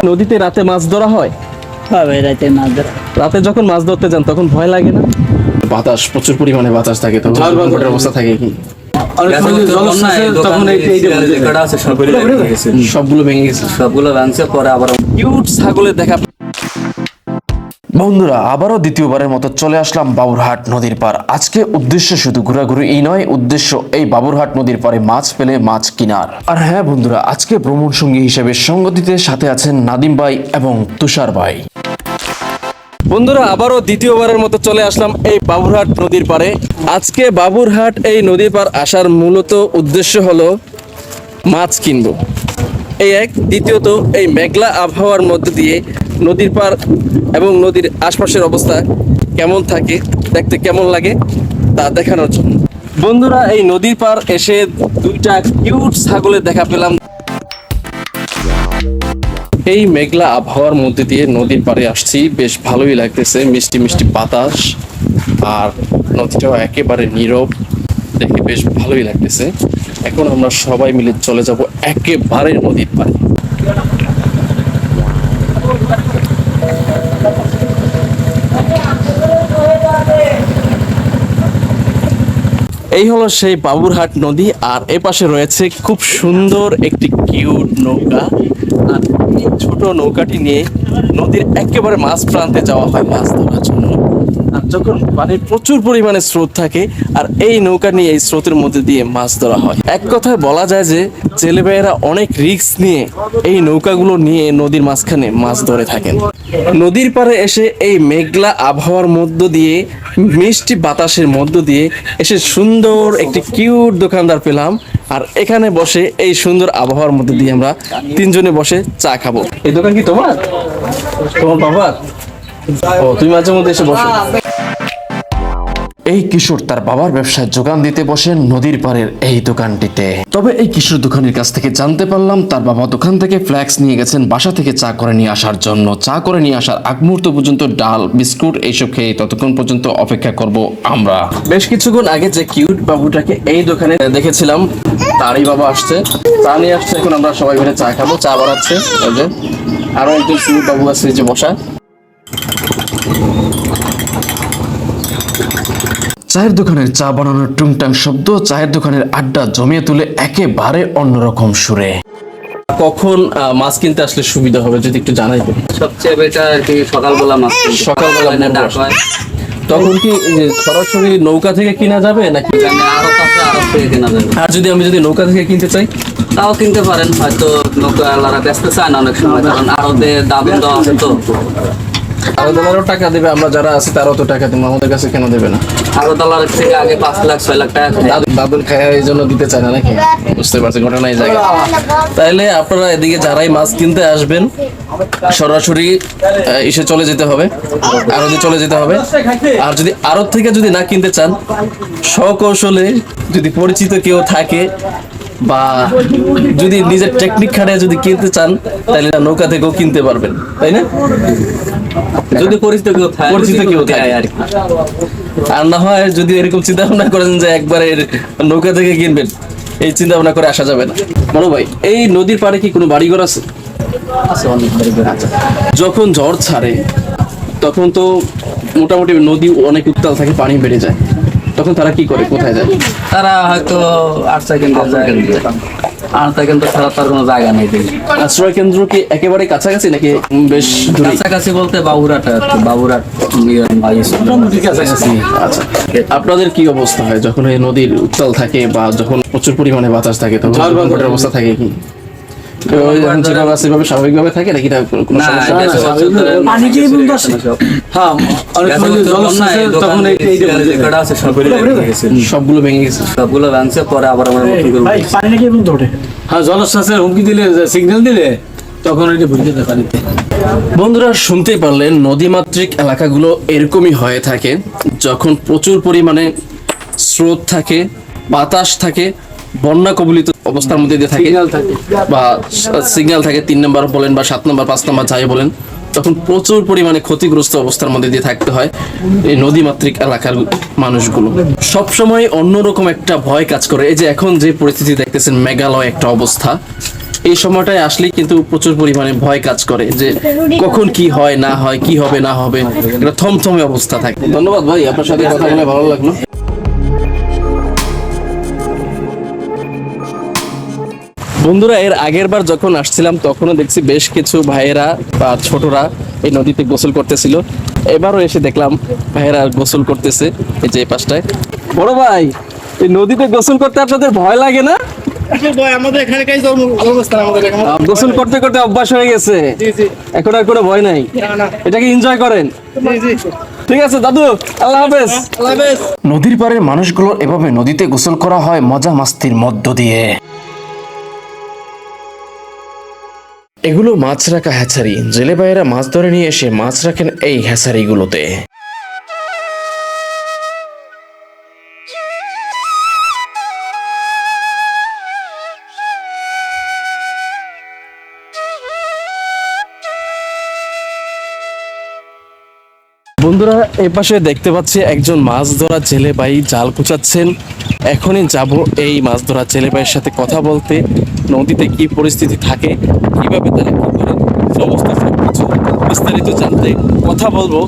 নদীতে রাতে মাছ ধরা হয়? হ্যাঁ ভাই, রাতে মাছ ধরা। রাতে যখন মাছ ধরতে যান তখন ভয় লাগে না? বাতাস, প্রচুর পরিমাণে বাতাস থাকে, তো ঝড় অবস্থা থাকে কি? সবগুলো ভেঙে গেছে। সবগুলো ভাঙছে, পরে আবার কিউট ছাগলের দেখা। বন্ধুরা, আবারও দ্বিতীয়বারের মতো চলে আসলাম বাবুরহাট নদীর পার। আজকে উদ্দেশ্য শুধু ঘোরাঘুরি এই নয়, উদ্দেশ্য এই বাবুরহাট নদীর পারে মাছ পেলে মাছ কিনার। আর হ্যাঁ বন্ধুরা, আজকে ভ্রমণ সঙ্গী হিসেবে সঙ্গ দিতে সাথে আছেন নাদিম ভাই এবং তুষার ভাই। বন্ধুরা, আবারও দ্বিতীয়বারের মতো চলে আসলাম এই বাবুরহাট নদীর পারে। আজকে বাবুরহাট এই নদীর পার আসার মূলত উদ্দেশ্য হলো মাছ কিনবো, এই এক। দ্বিতীয়ত, এই মেঘলা আবহাওয়ার মধ্যে দিয়ে নদীর পার এবং নদীর আশপাশের অবস্থা কেমন থাকে, দেখতে কেমন লাগে তা দেখানোর জন্য। বন্ধুরা, এই নদীর পার এসে দুইটা কিউট ছাগলের দেখা পেলাম। এই মেঘলা আবহাওয়ার মধ্যে দিয়ে নদীর পাড়ে আসছি, বেশ ভালোই লাগতেছে। মিষ্টি মিষ্টি বাতাস আর নদীটাও একেবারে নীরব, দেখে বেশ ভালোই লাগতেছে। এখন আমরা সবাই মিলে চলে যাব একেবারে নদীর পাড়ে। এই হলো সেই বাবুরহাট নদী, আর এ পাশে রয়েছে খুব সুন্দর একটি কিউট নৌকা। আর এই ছোট নৌকাটি নিয়ে নদীর একেবারে মাঝ প্রান্তে যাওয়া হয় মাছ ধরার জন্য। আর যখন পানির প্রচুর পরিমাণে স্রোত থাকে, আর এই নৌকা নিয়ে এই স্রোতের মধ্যে দিয়ে মাছ ধরা হয়। এক কথায় বলা যায় যে জেলেভাইয়েরা অনেক রিস্ক নিয়ে এই নৌকাগুলো নিয়ে নদীর মাঝখানে মাছ ধরে থাকেন। নদীর পাড়ে এসে এই মেঘলা আবহাওয়ার মধ্য দিয়ে, মিষ্টি বাতাসের মধ্য দিয়ে এসে সুন্দর একটি কিউট দোকানদার পেলাম। আর এখানে বসে এই সুন্দর আবহাওয়ার মধ্যে দিয়ে আমরা তিনজনে বসে চা খাবো। এই দোকান কি তোমার বাবার? ও, তুমি মাঝে মধ্যে এসে বসো। এই কিশোর তার বাবার ব্যবসায় যোগান দিতে বসেন নদীর পাড়ের এই দোকানটিতে। তবে এই কিশোর দোকানের কাছ থেকে জানতে পারলাম তার বাবা দোকান থেকে ফ্ল্যাক্স নিয়ে গেছেন বাসা থেকে চা করে নিয়ে আসার জন্য। চা করে নিয়ে আসার আগ মুহূর্ত পর্যন্ত ডাল, বিস্কুট এইসব খেয়ে ততক্ষণ পর্যন্ত অপেক্ষা করব আমরা। বেশ কিছুক্ষণ আগে যে কিউট বাবুটাকে এই দোকানে দেখেছিলাম, তারই বাবা আসছে, চা নিয়ে আসছে। এখন আমরা সবাই মিলে চা খাবো। চা বানাচ্ছে ওই যে, আরো একজন কিউট বাবু আছে যে বসা। চায়ের দোকানের চা বানানোর টুংটাং শব্দ চায়ের দোকানের আড্ডা জমিয়ে তুলে একেবারে অন্যরকম সুরে। কখন মাছ কিনতে আসলে সুবিধা হবে যদি একটু জানাইবেন? সবচেয়ে বেটার আর কি সকালবেলা মাছ কিনতে। সকালবেলা ডাক হয়, তখন কি সরাসরি নৌকা থেকে কিনা যাবে নাকি? আরো কাছে আরো থেকে কেনা যাবে। আর যদি নৌকা থেকে কিনতে চাই? তাও কিনতে পারেন, হয়তো নৌকাওয়ালারা বেচতে চায় না অনেক সময়, কারণ আরতে দাম দেওয়া আছে তো। আরো দলারও টাকা দেবে, আমরা যারা আছি তারাও তো টাকা দেবো, আমাদের কাছে কেন দেবে না? আরো ডলার থেকে আগে 5 লাখ 6 লাখ টাকা খায়। দাদুর খায় এই জন্য দিতে চায় না নাকি? বুঝতে পারছি ঘটনা এই জায়গায়। তাইলে আপনারা এদিকে যারাই মাছ কিনতে আসবেন সরাসরি এসে চলে যেতে হবে, আড়তে চলে যেতে হবে। আর যদি আড়ত থেকে যদি না কিনতে চান, স্বকৌশলে যদি পরিচিত কেউ থাকে বা যদি নিজের টেকনিক খাটায় যদি কিনতে চান, তাহলে নৌকা থেকেও কিনতে পারবেন, তাই না? যদি পরিচিত কেউ থাকে আর কি। আর না হয় যদি এরকম চিন্তা ভাবনা করেন যে একবারে নৌকা থেকে কিনবেন, এই চিন্তা ভাবনা করে আসা যাবে না। বড় ভাই, এই নদীর পাড়ে কি কোনো বাড়িঘর আছে? যখন ঝড় ছাড়ে তখন তো মোটামুটি নদী অনেক উত্তাল থাকে, পানি বেড়ে যায়, তখন তারা কি করে, কোথায় যায়? তারা হয়তো আশ্রয় কেন্দ্র ছাড়া তার কোনো জায়গা নেই। আশ্রয় কেন্দ্র কি একেবারে কাছাকাছি নাকি বেশ দূরে? কাছাকাছি বলতে বাবুরহাট কাছাকাছি। আচ্ছা, আপনাদের কি অবস্থা হয় যখন এই নদীর উত্তাল থাকে বা যখন প্রচুর পরিমাণে বাতাস থাকে, তখন ঝড় অবস্থা থাকে কি? যেভাবে আছে সেভাবে স্বাভাবিকভাবে থাকে নাকি কোনো সমস্যা? পানি কি বন্ধ আছে? হ্যাঁ, সবগুলো ভেঙে গেছে। সবগুলো ভাঙছে, পরে আবার আমরা পানি নাকি বন্ধ ওঠে। হ্যাঁ, জলশ্বাসের হুমকি দিলে, সিগন্যাল দিলে তখন এটা ভুলে যেতে পানিতে। বন্ধুরা, শুনতেই পারলেন নদীমাতৃক এলাকাগুলো এরকমই হয়ে থাকে। যখন প্রচুর পরিমাণে স্রোত থাকে, বাতাস থাকে, বন্যা কবলিত অবস্থার মধ্যে দিয়ে থাকে বা সিগন্যাল থাকে 3 নম্বর বলেন বা 7 নম্বর 5 নম্বর যাই বলেন, তখন প্রচুর পরিমাণে ক্ষতিগ্রস্ত অবস্থার মধ্যে দিয়ে থাকতে হয় এই নদীমাতৃক এলাকার মানুষগুলো। সবসময় অন্যরকম একটা ভয় কাজ করে। এই যে এখন যে পরিস্থিতি দেখতেছেন, মেঘালয় একটা অবস্থা, এই সময়টায় আসলেই কিন্তু প্রচুর পরিমাণে ভয় কাজ করে যে কখন কি হয় না হয়, কি হবে না হবে, একটা থমথমে অবস্থা থাকে। ধন্যবাদ ভাই, আপনার সাথে কথা বলে ভালো লাগলো। বন্ধুরা, এর আগের বার যখন আসছিলাম তখনও দেখছি বেশ কিছু ভাইয়েরা বা ছোটরা এই নদীতে গোসল করতেছিল। এবারও এসে দেখলাম ভাইয়েরা গোসল করতেছে এই যে এই পাশটায়। বড় ভাই, এই নদীতে গোসল করতে আপনাদের ভয় লাগে না? আমাদের এখানে গোসল করতে করতে অভ্যাস হয়ে গেছে, এখন আর কোনো ভয় নাই, এটাকে এনজয় করেন। ঠিক আছে দাদু, আল্লাহ হাফেজ। নদীর পাড়ের মানুষগুলো এভাবে নদীতে গোসল করা হয় মজা মাস্তির মধ্য দিয়ে। এগুলো মাছ রাখা হ্যাচারি। জেলে ভাইয়েরা মাছ ধরে নিয়ে এসে মাছ রাখেন এই হ্যাচারিগুলোতে। বন্ধুরা, এই পাশে দেখতে পাচ্ছি একজন মাছ ধরা জেলে ভাই জাল কুচাচ্ছেন। এখনই যাব এই মাছ ধরা জেলে ভাইয়ের সাথে কথা বলতে, নদীতে কি পরিস্থিতি থাকে, কিভাবে তারা কি করে, সমস্ত সবকিছু বিস্তারিত জানতে কথা বলবো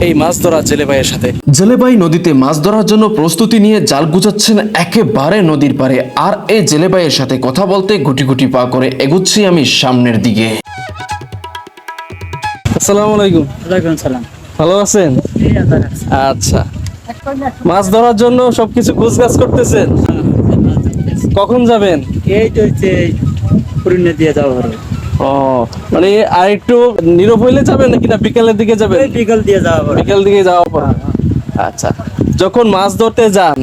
এই মাছ ধরা জেলে ভাইয়ের সাথে। জেলে ভাই নদীতে মাছ ধরার জন্য প্রস্তুতি নিয়ে জাল গুজাচ্ছেন একেবারে নদীর পাড়ে। আর এই জেলে ভাইয়ের সাথে কথা বলতে গুটি গুটি পা করে এগুচ্ছি আমি সামনের দিকে। আসসালামু আলাইকুম। ওয়ালাইকুম সালাম। ভালো আছেন? আচ্ছা, মাছ ধরার জন্য সবকিছু গুছগাছ করতেছেন? কখন যাবেন? এই তো হচ্ছে পুরুলিয়া দিয়ে যাওয়া হবে। ও, মানে আর একটু নীরব হইলে যাবেন নাকি না বিকেলের দিকে যাবেন? বিকাল দিয়ে যাওয়া হবে। বিকেল দিকে যাওয়া পড়ে। আচ্ছা, যখন মাছ ধরতে যান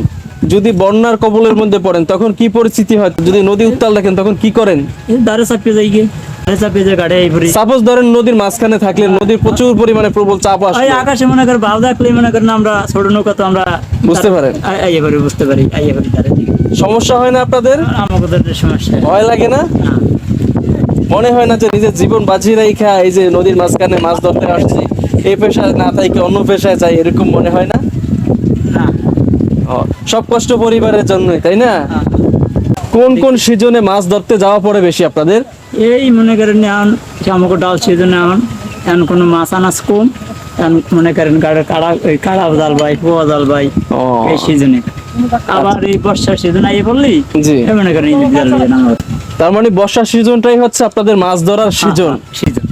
যদি বন্যার কবলের মধ্যে পড়েন তখন কি পরিস্থিতি হয়? যদি নদী উত্তাল দেখেন তখন কি করেন? এই দাঁড়ে চাপিয়ে যাই গিয়ে, দাঁড়ে চাপিয়ে যে গাড়ি এই পরি। সাপোজ ধরেন নদীর মাঝখানে থাকলে নদীর প্রচুর পরিমাণে প্রবল চাপ এই আসে, আকাশে মনে করেন ভালো থাকলে মনে করেন আমরা ছোট নৌকা তো আমরা বুঝতে পারেন? আইয়ে পারি, বুঝতে পারি, আইয়ে পারি দাঁড়ে দিকে। সমস্যা হয় না আপনাদের? আমাদের সমস্যা ভয় লাগে না? না। মনে হয় না যে নিজের জীবন বাজি রাইখা এই যে নদীর মাঝখানে মাছ ধরতে আসছি, এই পেশায় না থাকি অন্য পেশায় যাই, এরকম মনে হয় না? না। ও, সব কষ্ট পরিবারের জন্যই, তাই না? হ্যাঁ। কোন কোন সিজনে মাছ ধরতে যাওয়া পড়ে বেশি আপনাদের? এই মনে করেন এখন আমাকে ডাল সিজনে এখন কোনো মাছ আনাজ কম, এখন মনে করেন গাড়ি কাড়া জাল ভাই, পোয়া জাল ভাই, ও। এই সিজনে। আবার এই বর্ষার সিজন আইয়ে পড়লি জি। এই মনে করেন ইলিশ জাল দিয়ে নামার তার মানে বর্ষার সিজনটাই হচ্ছে আপনাদের মাছ ধরার সিজন। সিজন।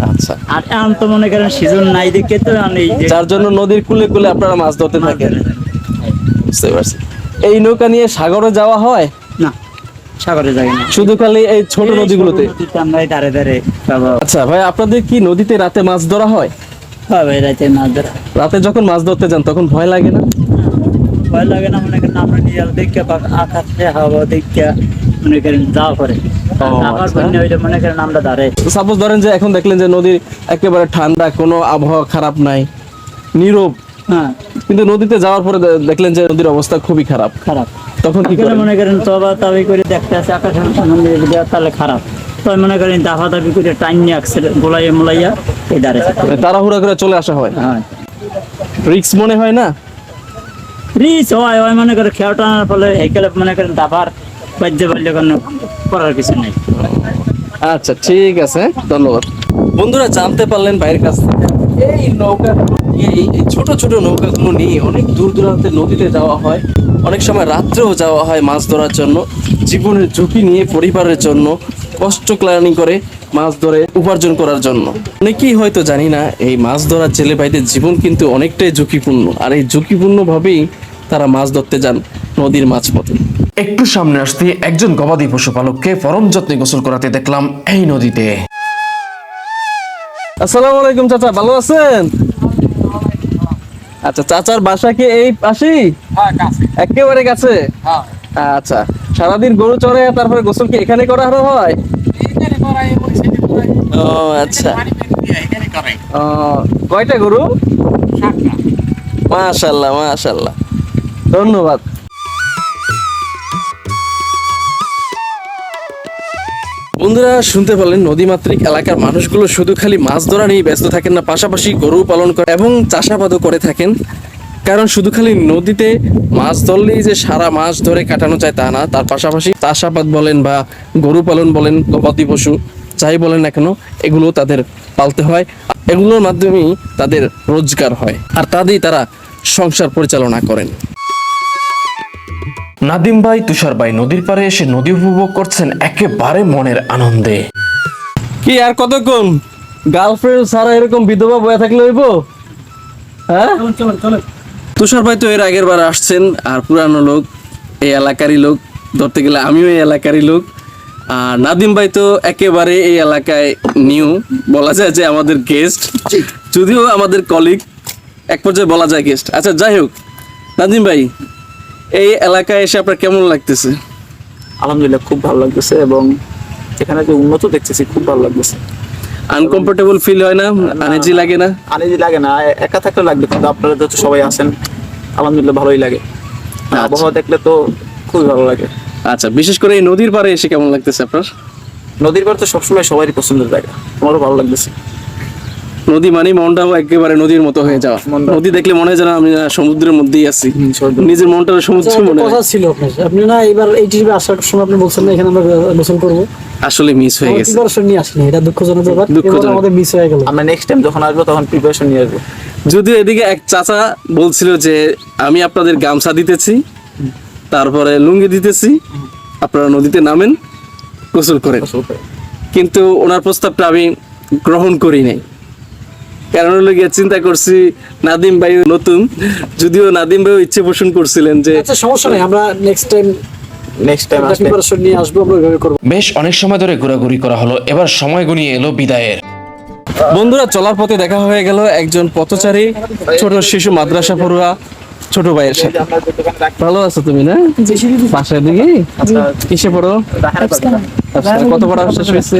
আচ্ছা, আর এখন তো মনে করেন সিজন নাই দেখে তো এখন এই যে যার জন্য নদীর কুলে কুলে আপনারা মাছ ধরতে মাছ থাকেন। ধরে থাকি। বুঝতে পারছি। এই নৌকা নিয়ে সাগরে যাওয়া হয়? না, সাগরে যাই না, শুধু খালি এই ছোট এই নদীগুলোতে? ছোট নদীতে আমরা এই ধারে ধারে যাবো। আচ্ছা ভাই, আপনাদের কি নদীতে রাতে মাছ ধরা হয়? হ্যাঁ ভাই, রাতে মাছ ধরা রাতে যখন মাছ ধরতে যান তখন ভয় লাগে না? ভয় লাগে না, মনে করেন আমরা নিজে দেখে আকাশে হাওয়া দেখে মনে করেন যাওয়া করে। আবার আচ্ছা। বন্যা হইলে মনে করেন আমরা ধারে সাপোজ ধরেন যে এখন দেখলেন যে নদীর একেবারে ঠান্ডা, কোনো আবহাওয়া খারাপ নাই, নীরব, হ্যাঁ কিন্তু নদীতে যাওয়ার পরে দেখলেন যে নদীর অবস্থা খুবই খারাপ, খারাপ। তখন কি এখানে করেন? মনে করেন তবা তাবি করে দেখতে আছে আকাশের সামনে দেওয়া তাহলে খারাপ, তবে মনে করেন দাফা দাবি করে টাইম নিয়ে আসছে গোলাইয়া মোলাইয়া এই ধারে থাকে। মানে তাড়াহুড়া করে চলে আসা হয়, হ্যাঁ রিস্ক মনে হয় না? রিচ হয় হয় মনে করে খেয়াল টানার ফলে এইকালে মনে করেন দাফার বাজ্যে পারলে কোনো করার কিছু নাই। আচ্ছা, ঠিক আছে, ধন্যবাদ। বন্ধুরা, জানতে পারলেন ভাইয়ের কাছ থেকে এই নৌকাগুলো নিয়ে, এই ছোট ছোট নৌকাগুলো নিয়ে অনেক দূর দূরান্তে নদীতে যাওয়া হয়, অনেক সময় রাত্রেও যাওয়া হয় মাছ ধরার জন্য, জীবনের ঝুঁকি নিয়ে পরিবারের জন্য কষ্ট ক্লানি করে মাছ ধরে উপার্জন করার জন্য। অনেকেই হয়তো জানি না এই মাছ ধরার জেলে ভাইদের জীবন কিন্তু অনেকটাই ঝুঁকিপূর্ণ, আর এই ঝুঁকিপূর্ণ ভাবেই তারা মাছ ধরতে যান নদীর মাঝপথে। একটু সামনে আসতে একজন গবাদি পশুপালককে পরম যত্নে গোসল করাতে দেখলাম এই নদীতে। আসসালামু আলাইকুম চাচা, ভালো আছেন? আচ্ছা, চাচার বাসা কি এই পাশেই? একেবারে কাছে? আচ্ছা, সারাদিন গরু চড়ে তারপরে গোসল কি এখানে করা হয়? ও আচ্ছা, ও, কয়টা গরু? মাশাআল্লাহ মাশাআল্লাহ, ধন্যবাদ। বন্ধুরা, শুনতে পারলেন নদীমাতৃক এলাকার মানুষগুলো শুধু খালি মাছ ধরা নিয়ে ব্যস্ত থাকেন না, পাশাপাশি গরু পালন করে এবং চাষাবাদও করে থাকেন। কারণ শুধু খালি নদীতে মাছ ধরলেই যে সারা মাস ধরে কাটানো যায় তা না, তার পাশাপাশি চাষাবাদ বলেন বা গরু পালন বলেন, গবাদি পশু যাই বলেন না কেন, এগুলো তাদের পালতে হয়। এগুলোর মাধ্যমেই তাদের রোজগার হয়, আর তাতেই তারা সংসার পরিচালনা করেন। নাদিম ভাই, তুষার ভাই নদীর পাড়ে এসে নদী উপভোগ করছেন একেবারে মনের আনন্দে। কি আর কতক্ষণ গার্লফ্রেন্ড ছাড়া এরকম বিধবা বয়ে থাকলে হইব? হ্যাঁ, তুষার ভাই তো এর আগের বার আসছেন, আর পুরানো লোক, এই এলাকারই লোক, ধরতে গেলে আমিও এই এলাকারই লোক। আর নাদিম ভাই তো একেবারে এই এলাকায় নিউ, বলা যায় যে আমাদের গেস্ট, যদিও আমাদের কলিগ, এক পর্যায়ে বলা যায় গেস্ট। আচ্ছা যাই হোক, নাদিম ভাই এই এলাকায় এসে আপনার কেমন লাগতেছে? আলহামদুলিল্লাহ খুব ভালো লাগতেছে, এবং এখানে যে উন্নত দেখতেছি খুব ভালো লাগতেছে। আনকমফোর্টেবল ফিল হয় না? আনইজি লাগে না? আনিজি লাগে না, একা থাকলে লাগবে, কিন্তু আপনারা যেহেতু সবাই আছেন আলহামদুলিল্লাহ ভালোই লাগে। আবহাওয়া দেখলে তো খুবই ভালো লাগে। আচ্ছা, বিশেষ করে এই নদীর পাড়ে এসে কেমন লাগতেছে আপনার? নদীর পাড় তো সবসময় সবারই পছন্দের জায়গা, আমারও ভালো লাগতেছে। নদী মানে মনটাও একেবারে নদীর মতো হয়ে যাওয়া। মনটা- নদী দেখলে মনে হয় যেন আমি সমুদ্রের মধ্যেই আছি, নিজের মনটা সমুদ্র মনে হয়। কথা ছিল আপনার, আপনি না এবার এই টিভি আসার সময় আপনি বলছেন না এখানে আমরা গোসল করবো, আসলে মিস হয়ে গেছে। প্রিপারেশন নিয়ে আসেনি, এটা দুঃখজনক ব্যাপার। দুঃখজনক। এবার আমাদের মিস হয়ে গেল। আমরা নেক্সট টাইম যখন আসবো তখন প্রিপারেশন নিয়ে আসবো। যদিও এদিকে এক চাচা বলছিল যে আমি আপনাদের গামছা দিতেছি, তারপরে লুঙ্গি দিতেছি, আপনারা নদীতে নামেন, গোসল করেন। কিন্তু ওনার প্রস্তাবটা আমি গ্রহণ করি নাই। কারণ হলো গিয়ে চিন্তা করছি নাদিম ভাই নতুন, যদিও নাদিম ভাই ইচ্ছে পোষণ করছিলেন যে আচ্ছা সমস্যা নেই, আমরা নেক্সট টাইম আসলে প্রিপারেশন নিয়ে আসবো, আমরা ওইভাবে করবো। বেশ অনেক সময় ধরে ঘোরাঘুরি করা হলো, এবার সময় গনিয়ে এলো বিদায়ের। বন্ধুরা, চলার পথে দেখা হয়ে গেল একজন পথচারী ছোট শিশু মাদ্রাসা পড়ুয়া ছোট ভাইয়ের সাথে। ভালো আছো তুমি না? বাসার দিকে কিসে পড়ো? আচ্ছা, কত পড়া শেষ হয়েছে?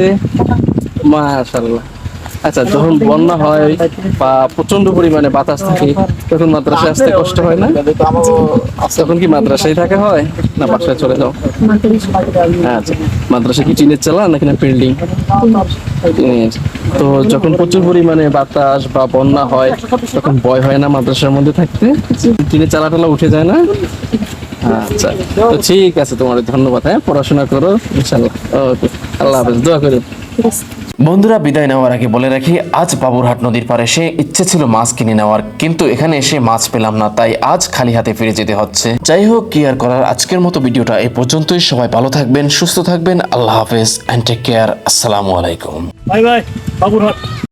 মাশাআল্লাহ। আচ্ছা, যখন বন্যা হয় বা প্রচন্ড পরিমাণে বাতাস থাকে তখন মাদ্রাসায় আসতে কষ্ট হয় না? তখন কি মাদ্রাসায় থাকা হয় না বাসায় চলে যাও? আচ্ছা, মাদ্রাসা কি টিনের চালা নাকি না বিল্ডিং? তো যখন প্রচুর পরিমাণে বাতাস বা বন্যা হয় তখন ভয় হয় না মাদ্রাসার মধ্যে থাকতে? টিনের চালা টালা উঠে যায় না? আচ্ছা, তো ঠিক আছে, তোমার ধন্যবাদ। হ্যাঁ, পড়াশোনা করো ইনশাআল্লাহ। ওকে, আল্লাহ হাফেজ, দোয়া করো। বন্ধুরা, বিদায় নেওয়ার আগে বলে রাখি, আজ বাবুরহাট নদীর পাড়ে এসে ইচ্ছে ছিল মাছ কিনে নেওয়ার, কিন্তু এখানে এসে মাছ পেলাম না, তাই আজ খালি হাতে ফিরে যেতে হচ্ছে। যাই হোক, কি আর করার, আজকের মতো ভিডিওটা এই পর্যন্তই। সবাই ভালো থাকবেন, সুস্থ থাকবেন, আল্লাহ হাফেজ, এন্ড টেক কেয়ার, আসসালামু আলাইকুম। Bye bye Baburhat.